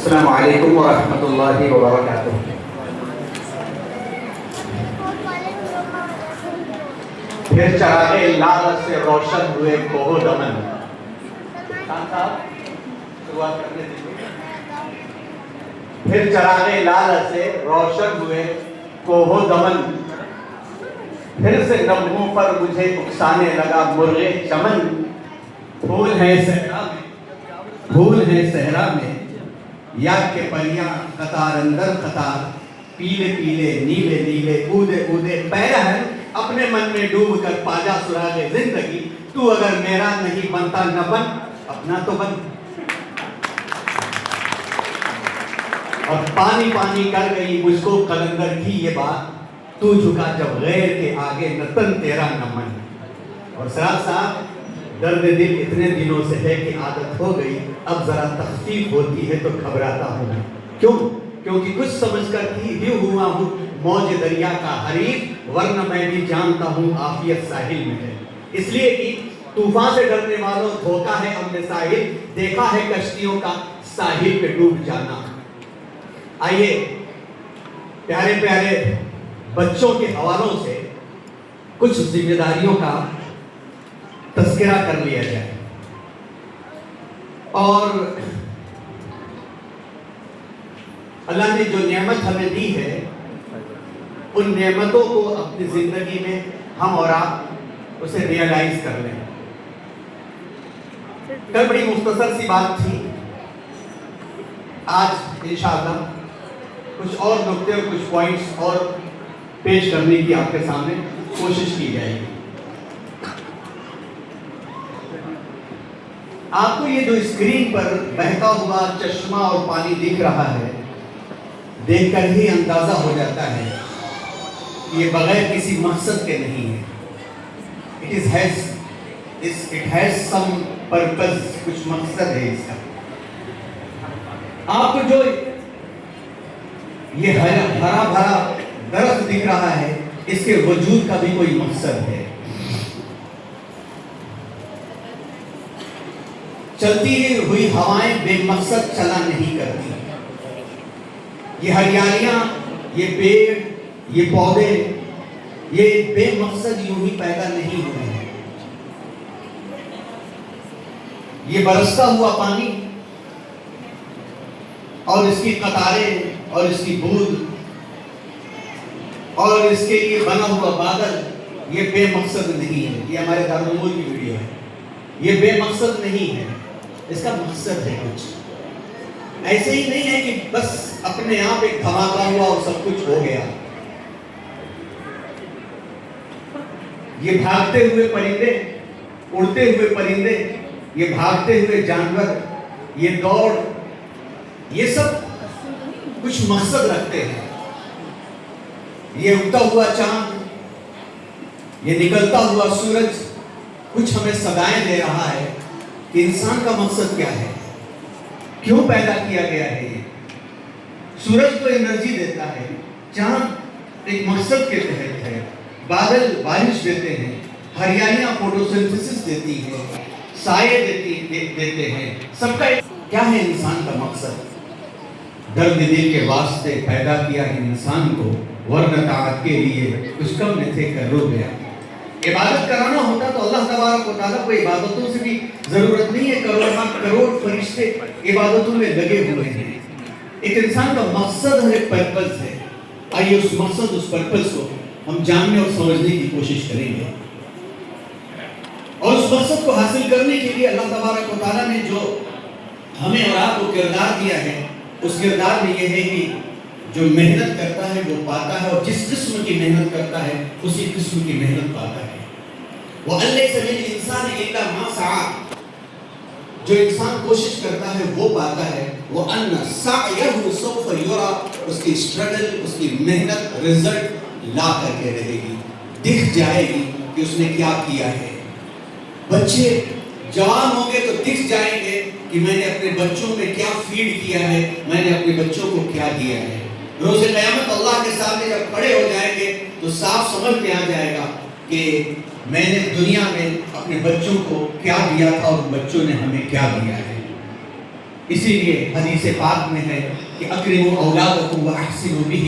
السلام علیکم ورحمۃ اللہ وبرکاتہ۔ پھر چراغے لال سے روشن ہوئے کوہ دمن۔ خان صاحب شروعات کرنے دیجیے۔ پھر چراغے لال سے روشن ہوئے کوہ دمن، پھر سے نغموں پر مجھے اکسانے لگا مرغ چمن۔ پھول ہیں صحرا میں، پھول ہیں صحرا میں، یاد کے پریاں قطار اندر قطار، پیلے پیلے نیلے نیلے اودے اودے پیرہن، اپنے من میں ڈوب کر پاجا سراغ زندگی۔ تو اگر میرا نہیں بنتا نہ بن، اپنا تو بن۔ اور پانی پانی کر گئی مجھ کو قلندر کی یہ بات، تو جھکا جب غیر کے آگے نہ تن تیرا نہ من۔ اور سراج صاحب، درد دل اتنے دنوں سے ہے کہ عادت ہو گئی، اب ذرا تخفیف ہوتی ہے تو گھبراتا ہوں میں۔ کیوں؟ کیونکہ کچھ سمجھ کر ہی ہوا ہوں موج دریا کا حریف، ورنہ میں بھی جانتا ہوں عافیت ساحل میں ہے۔ اس لیے کہ طوفان سے ڈرنے والوں دھوکا ہے امن ساحل، دیکھا ہے کشتیوں کا ساحل پہ ڈوب جانا۔ آئیے پیارے پیارے بچوں کے حوالوں سے کچھ ذمہ داریوں کا تذکرہ کر لیا جائے، اور اللہ نے جو نعمت ہمیں دی ہے ان نعمتوں کو اپنی زندگی میں ہم اور آپ اسے ریئلائز کر لیں۔ کل بڑی مختصر سی بات تھی، آج انشاءاللہ کچھ اور نکتے اور کچھ پوائنٹس اور پیش کرنے کی آپ کے سامنے کوشش کی جائے گی۔ آپ کو یہ جو اسکرین پر بہتا ہوا چشمہ اور پانی دکھ رہا ہے، دیکھ کر ہی اندازہ ہو جاتا ہے کہ یہ بغیر کسی مقصد کے نہیں ہے۔ It has some purpose، کچھ مقصد ہے اس کا۔ آپ کو جو یہ ہرا بھرا درخت دکھ رہا ہے، اس کے وجود کا بھی کوئی مقصد ہے۔ چلتی ہوئی ہوائیں بے مقصد چلا نہیں کرتی۔ یہ ہریالیاں، یہ پیڑ، یہ پودے، یہ بے مقصد یوں ہی پیدا نہیں ہوئے ہیں۔ یہ برستا ہوا پانی اور اس کی قطاریں اور اس کی بوند اور اس کے لیے بنا ہوا بادل، یہ بے مقصد نہیں ہے۔ یہ ہمارے دارالعلوم کی ویڈیو ہے۔ یہ بے مقصد نہیں ہے، اس کا مقصد ہے کچھ۔ ایسے ہی نہیں ہے کہ بس اپنے آپ ایک دھماکہ ہوا اور سب کچھ ہو گیا۔ یہ بھاگتے ہوئے پرندے، اڑتے ہوئے پرندے، یہ بھاگتے ہوئے جانور، یہ دوڑ، یہ سب کچھ مقصد رکھتے ہیں۔ یہ اگتا ہوا چاند، یہ نکلتا ہوا سورج کچھ ہمیں صدائیں دے رہا ہے کہ انسان کا مقصد کیا ہے، کیوں پیدا کیا گیا ہے۔ یہ سورج تو انرجی دیتا ہے، چاند ایک مقصد کے تحت ہے، بادل بارش دیتے ہیں، ہریالیاں فوٹوسنتھسس دیتی ہیں، سائے دیتے ہیں۔ سب کا کیا ہے انسان کا مقصد؟ درد دل کے واسطے پیدا کیا ہے انسان کو، ورنہ طاعت کے لیے کچھ کم نہ تھے کر رو گیا۔ عبادت کرانا ہوتا تو اللہ تبارک و تعالیٰ کو عبادتوں سے بھی ضرورت نہیں ہے، کروڑ فرشتے عبادتوں میں لگے ہوئے ہیں۔ ایک انسان کا مقصد اور ایک پرپس ہے۔ آئیے اس مقصد، اس پرپس کو ہم جاننے اور سمجھنے کی کوشش کریں گے، اور اس مقصد کو حاصل کرنے کے لیے اللہ تبارک و تعالیٰ نے جو ہمیں اور آپ کو کردار دیا ہے، اس کردار میں یہ ہے کہ جو محنت کرتا ہے وہ پاتا ہے، اور جس قسم کی محنت کرتا ہے اسی قسم کی محنت پاتا ہے۔ وَأَلَّيْسَ لِلْإِنسَانِ إِلَّا مَا سَعَىٰ، جو انسان کوشش کرتا ہے وہ پاتا ہے۔ وَأَنَّ سَعْيَهُ سَوْفَ يُرَىٰ، اس کی اسٹرگل، اس کی محنت رزلٹ لا کر کے رہے گی، دکھ جائے گی کہ اس نے کیا کیا ہے۔ بچے جوان ہوں گے تو دکھ جائیں گے کہ میں نے اپنے بچوں میں کیا فیڈ کیا ہے، میں نے اپنے بچوں کو کیا دیا ہے۔ روز قیامت اللہ کے سامنے جب کھڑے ہو جائیں گے تو صاف سمجھ میں آ جائے گا کہ میں نے دنیا میں اپنے بچوں کو کیا دیا تھا اور بچوں نے ہمیں کیا دیا ہے۔ اسی لیے حدیث پاک میں ہے کہ اکرموا اولادکم واحسنوا بہ،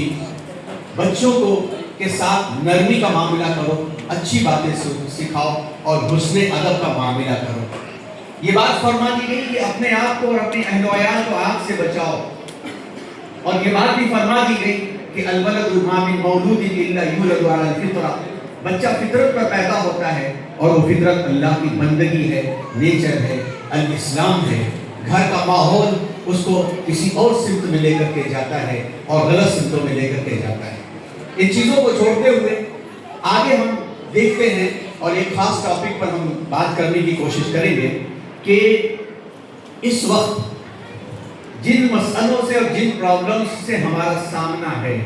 بچوں کو کے ساتھ نرمی کا معاملہ کرو، اچھی باتیں سکھاؤ اور حسن ادب کا معاملہ کرو۔ یہ بات فرما دی گئی کہ اپنے آپ کو اور اپنے اہل و عیال کو آگ سے بچاؤ، اور یہ بات بھی فرما دی گئی کہ الولد ما من مولود الا یولد علی الفطرہ، بچہ فطرت پر پیدا ہوتا ہے اور وہ فطرت اللہ کی بندگی ہے، نیچر ہے، الاسلام ہے۔ گھر کا ماحول اس کو کسی اور سمت میں لے کر کے جاتا ہے اور غلط سمتوں میں لے کر کے جاتا ہے۔ ان چیزوں کو چھوڑتے ہوئے آگے ہم دیکھتے ہیں اور ایک خاص ٹاپک پر ہم بات کرنے کی کوشش کریں گے کہ اس وقت جن مسئلوں سے اور جن پرابلمز سے ہمارا سامنا ہے،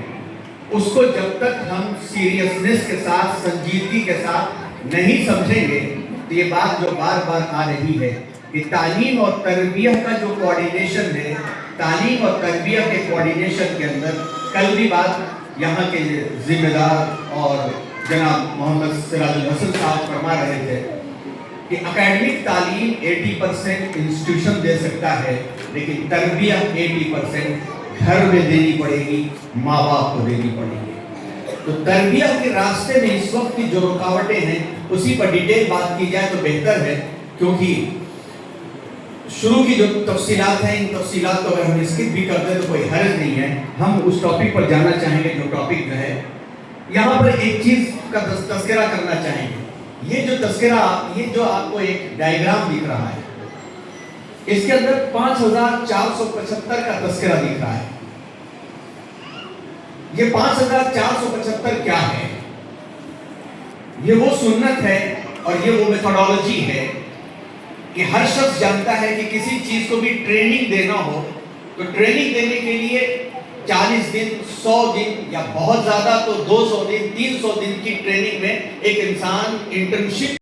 اس کو جب تک ہم سیریسنس کے ساتھ، سنجیدگی کے ساتھ نہیں سمجھیں گے تو یہ بات جو بار بار آ رہی ہے کہ تعلیم اور تربیہ کا جو کوارڈینیشن ہے، تعلیم اور تربیہ کے کوارڈینیشن کے اندر کل بھی بات یہاں کے ذمہ دار اور جناب محمد سراج الحسن صاحب فرما رہے تھے کہ اکیڈمک تعلیم 80% انسٹیٹیوشن دے سکتا ہے، لیکن تربیہ 80% گھر میں دینی پڑے گی، ماں باپ کو دینی پڑے گی۔ تو تربیہ کے راستے میں اس وقت کی جو رکاوٹیں ہیں اسی پر ڈیٹیل بات کی جائے تو بہتر ہے، کیونکہ شروع کی جو تفصیلات ہیں ان تفصیلات کو اگر ہم اسکپ بھی کرتے ہیں تو کوئی حرج نہیں ہے۔ ہم اس ٹاپک پر جانا چاہیں گے جو ٹاپک جو ہے، یہاں پر ایک چیز کا تذکرہ کرنا چاہیں گے۔ یہ جو تذکرہ، یہ جو آپ کو ایک ڈائیگرام دکھ رہا ہے، اس کے اندر 5475 کا تذکرہ دکھ رہا ہے۔ یہ 5475 کیا ہے؟ یہ وہ سنت ہے اور یہ وہ میتھڈالوجی ہے کہ ہر شخص جانتا ہے کہ کسی چیز کو بھی ٹریننگ دینا ہو تو ٹریننگ دینے کے لیے 40 دن، 100 دن یا بہت زیادہ تو 200 دن، 300 دن کی ٹریننگ میں ایک انسان انٹرنشپ